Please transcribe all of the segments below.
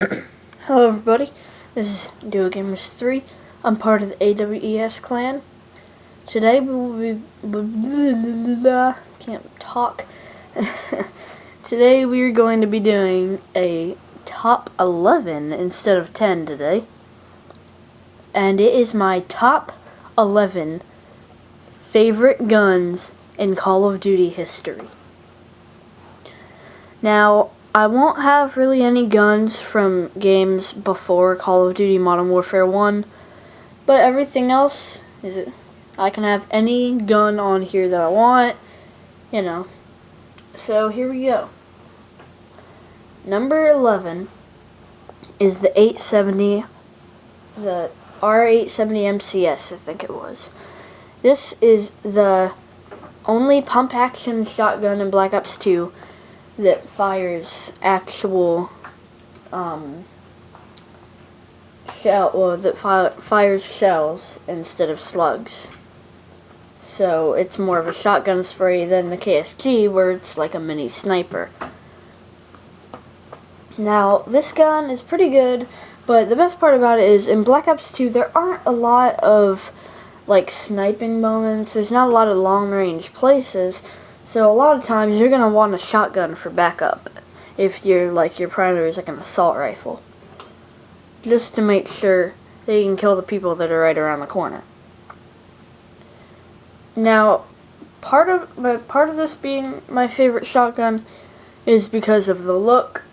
Hello everybody, this is DuoGamers3. I'm part of the AWES clan. Today we will be... can't talk. Today we are going to be doing a top 11 instead of 10 today. And it is my top 11 favorite guns in Call of Duty history. Now, I won't have really any guns from games before Call of Duty Modern Warfare 1, but everything else, I can have any gun on here that I want, So here we go. Number 11 is the 870, the R870 MCS, I think it was. This is the only pump action shotgun in Black Ops 2 that fires actual fires shells instead of slugs. So it's more of a shotgun spray than the KSG, where it's like a mini sniper. Now this gun is pretty good, but the best part about it is in Black Ops 2 there aren't a lot of like sniping moments. There's not a lot of long range places. So a lot of times you're gonna want a shotgun for backup if your primary is like an assault rifle, just to make sure that you can kill the people that are right around the corner. Now, part of this being my favorite shotgun is because of the look.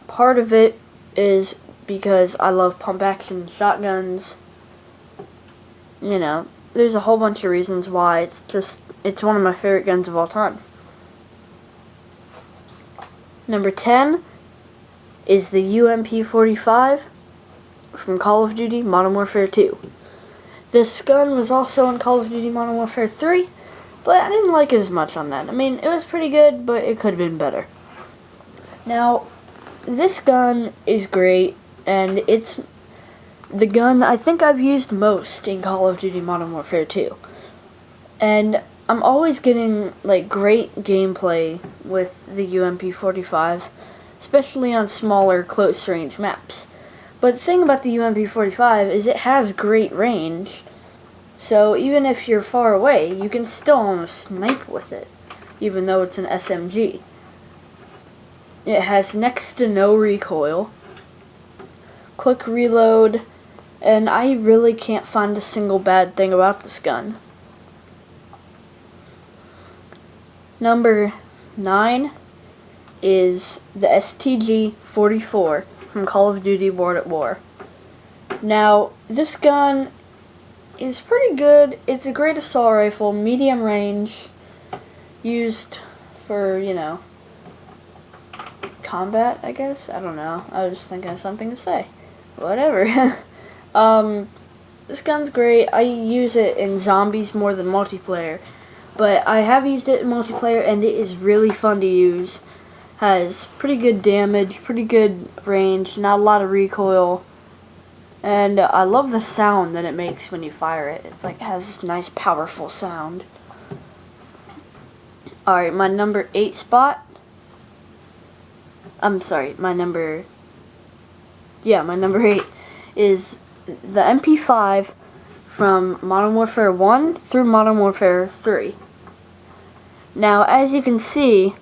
Part of it is because I love pump action shotguns. There's a whole bunch of reasons why. It's one of my favorite guns of all time. Number 10 is the UMP45 from Call of Duty Modern Warfare 2. This gun was also in Call of Duty Modern Warfare 3, but I didn't like it as much on that. I mean, it was pretty good, but it could have been better. Now, this gun is great, and it's the gun I think I've used most in Call of Duty Modern Warfare 2. And I'm always getting great gameplay with the UMP45, especially on smaller close range maps. But the thing about the UMP45 is it has great range, so even if you're far away, you can still almost snipe with it, even though it's an SMG. It has next to no recoil, quick reload, and I really can't find a single bad thing about this gun. Number 9 is the STG-44 from Call of Duty World at War. Now, this gun is pretty good. It's a great assault rifle, medium range, used for, combat, I guess? I don't know. I was just thinking of something to say. Whatever. This gun's great. I use it in zombies more than multiplayer. But I have used it in multiplayer, and it is really fun to use. Has pretty good damage, pretty good range, not a lot of recoil. And I love the sound that it makes when you fire it. It's has this nice, powerful sound. Alright, my number 8 spot. I'm sorry, my number 8 is the MP5 from Modern Warfare 1 through Modern Warfare 3. Now, as you can see,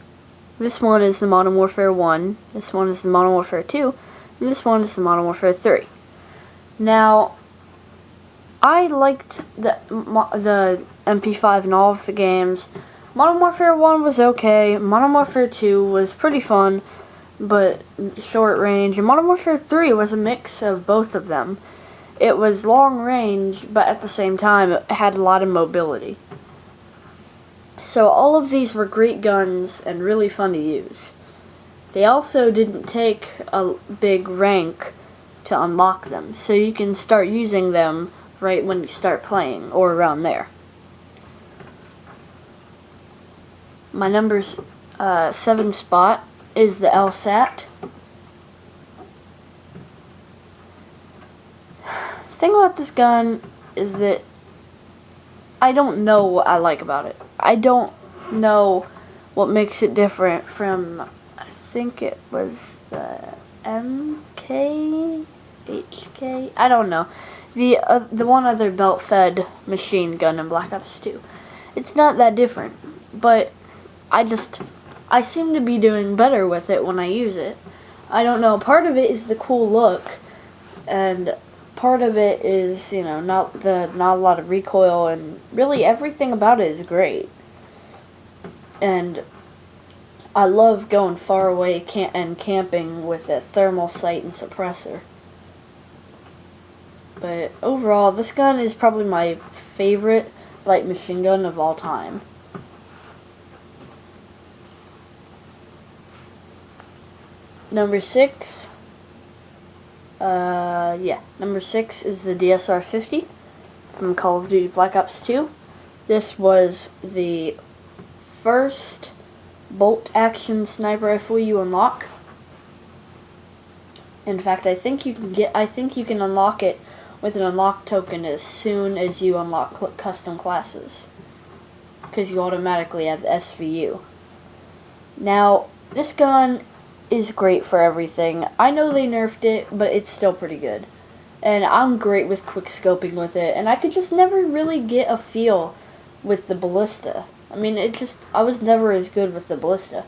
this one is the Modern Warfare 1, this one is the Modern Warfare 2, and this one is the Modern Warfare 3. Now, I liked the MP5 in all of the games. Modern Warfare 1 was okay, Modern Warfare 2 was pretty fun, but short range, and Modern Warfare 3 was a mix of both of them. It was long range, but at the same time, it had a lot of mobility. So all of these were great guns and really fun to use. They also didn't take a big rank to unlock them, so you can start using them right when you start playing, or around there. My number 7 spot is the LSAT. The thing about this gun is that I don't know what I like about it. I don't know what makes it different from, I think it was the MK, HK, I don't know. The one other belt-fed machine gun in Black Ops 2. It's not that different, but I seem to be doing better with it when I use it. I don't know. Part of it is the cool look, and part of it is, you know, not a lot of recoil, and really everything about it is great. And I love going far away and camping with a thermal sight and suppressor. But overall, this gun is probably my favorite light machine gun of all time. Number 6. Number 6 is the DSR-50 from Call of Duty Black Ops 2. This was the first bolt-action sniper rifle you unlock. In fact, I think you can unlock it with an unlock token as soon as you unlock custom classes, because you automatically have the SVU. Now, this gun is great for everything. I know they nerfed it, but it's still pretty good. And I'm great with quick scoping with it, and I could just never really get a feel with the ballista. I mean, I was never as good with the ballista.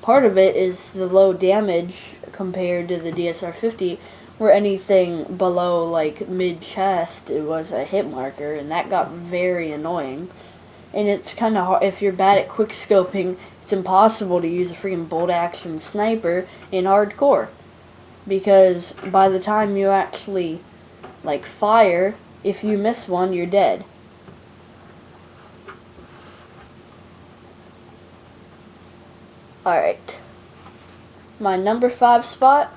Part of it is the low damage compared to the DSR-50, where anything below like mid-chest, it was a hit marker, and that got very annoying. And it's kind of hard, if you're bad at quick scoping, it's impossible to use a freaking bolt action sniper in hardcore, because by the time you actually like fire, if you miss one, you're dead. Alright, my number 5 spot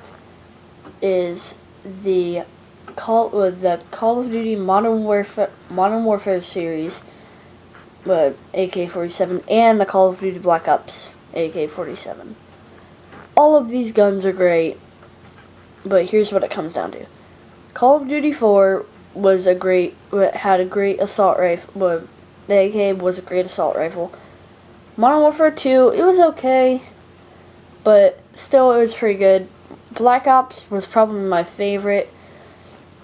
is the Call of Duty Modern Warfare series, AK-47, and the Call of Duty Black Ops AK-47. All of these guns are great, but here's what it comes down to. Call of Duty 4 had a great assault rifle. The AK was a great assault rifle. Modern Warfare 2, it was okay, but still it was pretty good. Black Ops was probably my favorite.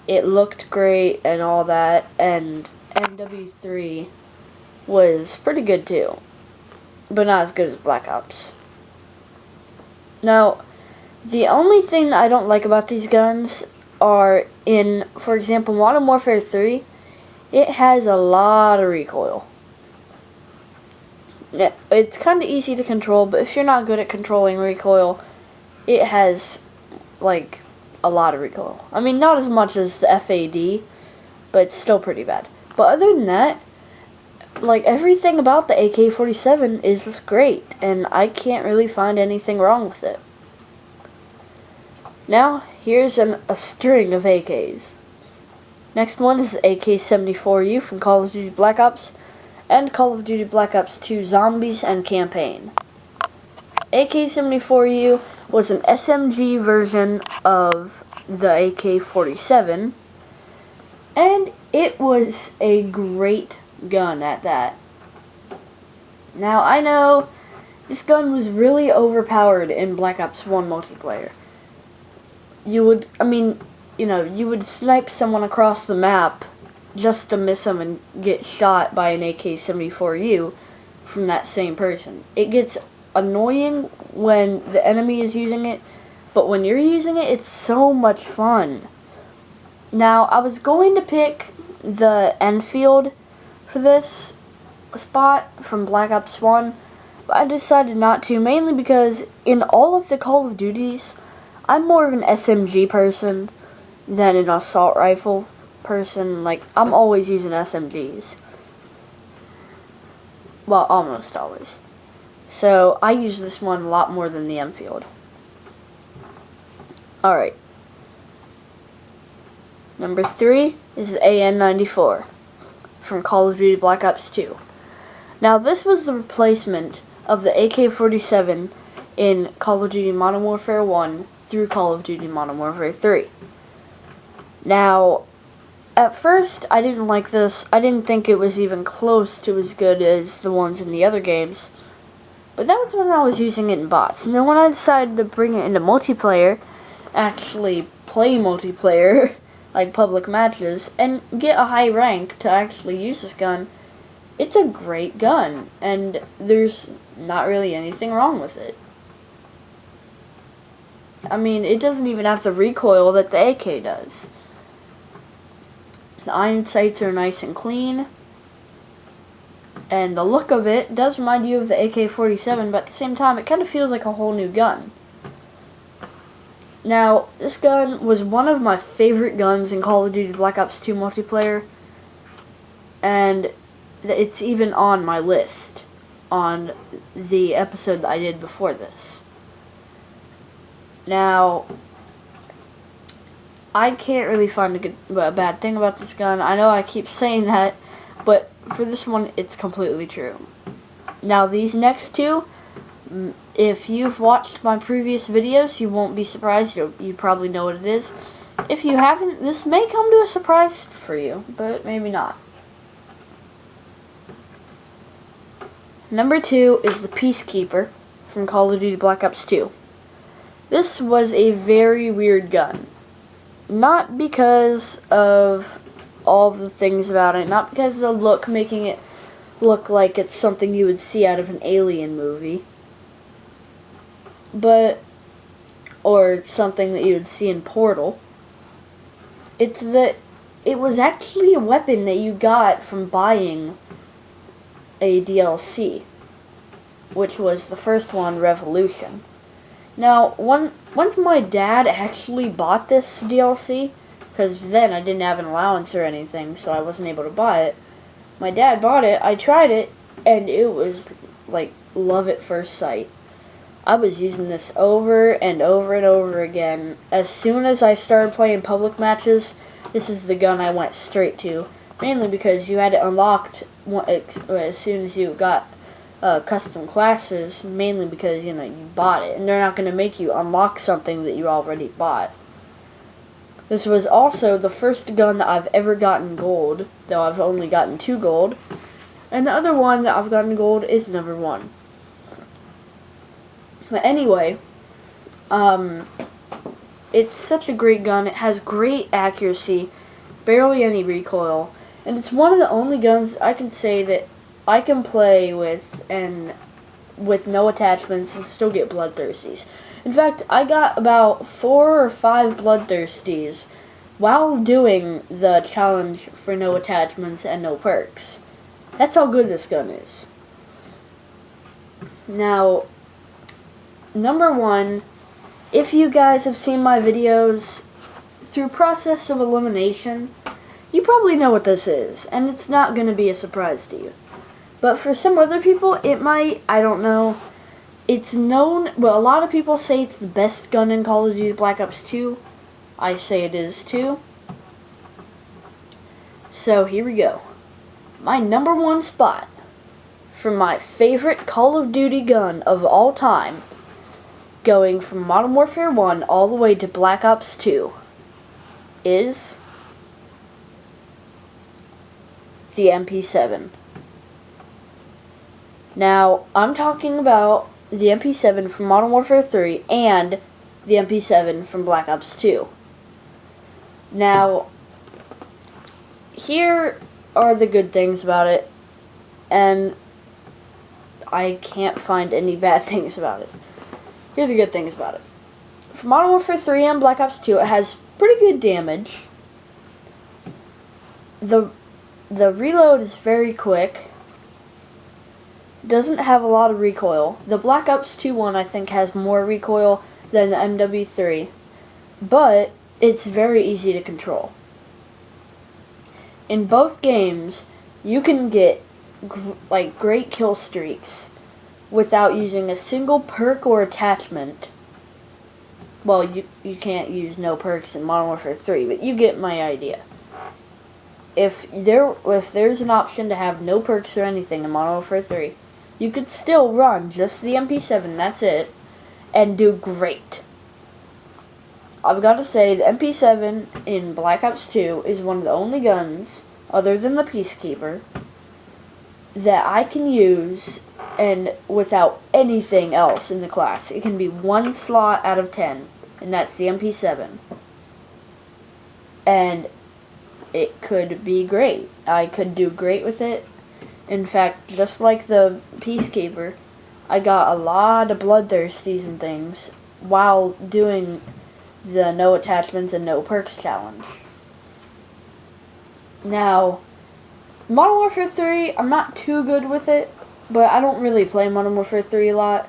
It looked great and all that, and MW3 was pretty good too, but not as good as Black Ops. Now, the only thing that I don't like about these guns are for example, Modern Warfare 3, it has a lot of recoil. Yeah, it's kind of easy to control, but if you're not good at controlling recoil, it has like a lot of recoil. I mean, not as much as the FAD, but it's still pretty bad. But other than that, like, everything about the AK-47 is just great, and I can't really find anything wrong with it. Now, here's a string of AKs. Next one is the AK-74U from Call of Duty Black Ops and Call of Duty Black Ops 2 Zombies and Campaign. AK-74U was an SMG version of the AK-47, and it was a great gun at that. Now, I know this gun was really overpowered in Black Ops 1 multiplayer. You would snipe someone across the map just to miss them and get shot by an AK-74U from that same person. It gets annoying when the enemy is using it, but when you're using it, it's so much fun. Now, I was going to pick the Enfield for this spot from Black Ops 1, but I decided not to, mainly because in all of the Call of Duties, I'm more of an SMG person than an assault rifle person. Like, I'm always using SMGs. Well, almost always. So, I use this one a lot more than the Enfield. Alright. Number 3 is the AN-94 from Call of Duty Black Ops 2. Now, this was the replacement of the AK-47 in Call of Duty Modern Warfare 1 through Call of Duty Modern Warfare 3. Now, at first, I didn't like this. I didn't think it was even close to as good as the ones in the other games. But that was when I was using it in bots. And then when I decided to bring it into multiplayer, actually play multiplayer, like public matches, and get a high rank to actually use this gun, it's a great gun, and there's not really anything wrong with it. I mean, it doesn't even have the recoil that the AK does. The iron sights are nice and clean, and the look of it does remind you of the AK-47, but at the same time, it kind of feels like a whole new gun. Now, this gun was one of my favorite guns in Call of Duty Black Ops 2 multiplayer, and it's even on my list on the episode that I did before this. Now, I can't really find a bad thing about this gun. I know I keep saying that, but for this one, it's completely true. Now, these next two, if you've watched my previous videos, you won't be surprised. You probably know what it is. If you haven't, this may come to a surprise for you, but maybe not. Number 2 is the Peacekeeper from Call of Duty Black Ops 2. This was a very weird gun. Not because of all the things about it, not because of the look, making it look like it's something you would see out of an Alien movie, or something that you would see in Portal. It's that it was actually a weapon that you got from buying a DLC, which was the first one, Revolution. Now, once my dad actually bought this DLC, because then I didn't have an allowance or anything, so I wasn't able to buy it. My dad bought it, I tried it, and it was like love at first sight. I was using this over and over and over again. As soon as I started playing public matches, this is the gun I went straight to. Mainly because you had it unlocked as soon as you got custom classes, mainly because, you bought it, and they're not going to make you unlock something that you already bought. This was also the first gun that I've ever gotten gold, though I've only gotten 2 gold, and the other one that I've gotten gold is number 1. But anyway, it's such a great gun. It has great accuracy, barely any recoil, and it's one of the only guns I can say that I can play with and with no attachments and still get bloodthirsties. In fact, I got about 4 or 5 bloodthirsties while doing the challenge for no attachments and no perks. That's how good this gun is. Now, number 1, if you guys have seen my videos through process of elimination, you probably know what this is, and it's not going to be a surprise to you. But for some other people, it might, I don't know. It's known, well, a lot of people say it's the best gun in Call of Duty Black Ops 2. I say it is too. So here we go. My number 1 spot for my favorite Call of Duty gun of all time, going from Modern Warfare 1 all the way to Black Ops 2, is the MP7. Now, I'm talking about the MP7 from Modern Warfare 3 and the MP7 from Black Ops 2. Now, here are the good things about it, and I can't find any bad things about it. Here are the good things about it. For Modern Warfare 3 and Black Ops 2, it has pretty good damage. The reload is very quick. Doesn't have a lot of recoil. The Black Ops 2 one, I think, has more recoil than the MW3, but it's very easy to control. In both games, you can get great kill streaks without using a single perk or attachment. Well, you can't use no perks in Modern Warfare 3, but you get my idea. If there's an option to have no perks or anything in Modern Warfare 3, you could still run just the MP7, that's it, and do great. I've got to say, the MP7 in Black Ops 2 is one of the only guns, other than the Peacekeeper, that I can use and without anything else in the class. It can be 1 slot out of 10. and that's the MP7. And it could be great. I could do great with it. In fact, just like the Peacekeeper, I got a lot of bloodthirsties and things while doing the no attachments and no perks challenge. Now, Modern Warfare 3, I'm not too good with it, but I don't really play Modern Warfare 3 a lot.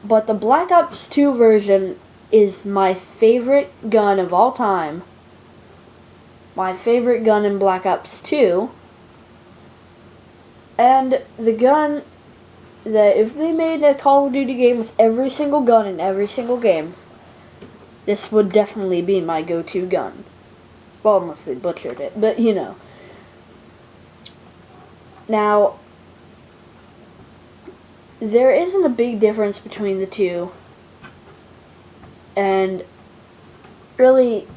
But the Black Ops 2 version is my favorite gun of all time. My favorite gun in Black Ops 2. And the gun that if they made a Call of Duty game with every single gun in every single game, this would definitely be my go-to gun. Well, unless they butchered it, but you know. Now, there isn't a big difference between the two. And really,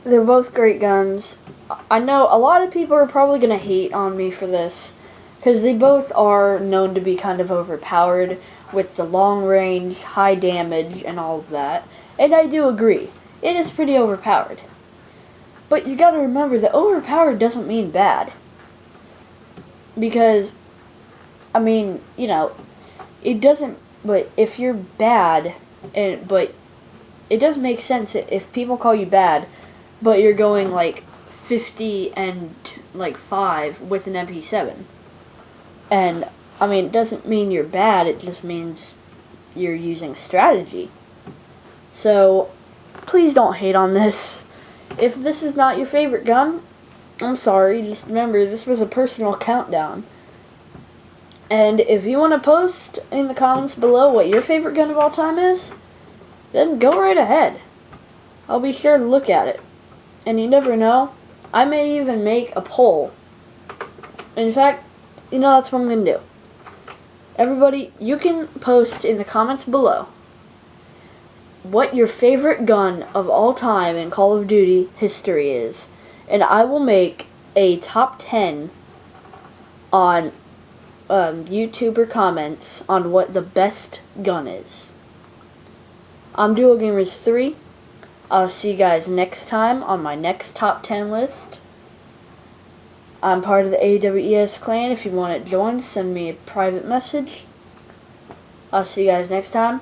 they're both great guns. I know a lot of people are probably going to hate on me for this, because they both are known to be kind of overpowered with the long range, high damage, and all of that. And I do agree. It is pretty overpowered. But you gotta remember that overpowered doesn't mean bad. Because, I mean, you know, it doesn't, but if you're bad, but it does make sense if people call you bad, but you're going like 50 and like 5 with an MP7. And, I mean, it doesn't mean you're bad, it just means you're using strategy. So, please don't hate on this. If this is not your favorite gun, I'm sorry, just remember this was a personal countdown. And if you want to post in the comments below what your favorite gun of all time is, then go right ahead. I'll be sure to look at it. And you never know, I may even make a poll. In fact, you know, that's what I'm going to do. Everybody, you can post in the comments below what your favorite gun of all time in Call of Duty history is. And I will make a top 10 on YouTuber comments on what the best gun is. I'm Duo Gamers 3. I'll see you guys next time on my next top 10 list. I'm part of the AWES clan. If you want to join, send me a private message. I'll see you guys next time,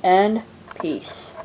and peace.